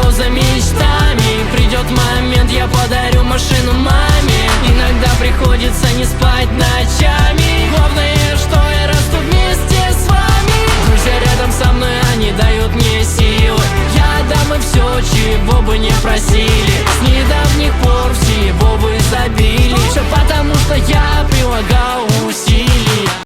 иду за мечтами. Придет момент, я подарю машину маме. Иногда приходится не спать ночами. Главное, что я расту вместе с вами. Друзья рядом со мной, они дают мне силы. Я дам им все, чего бы не просили. С недавних пор всего в изобилии. Все потому, что я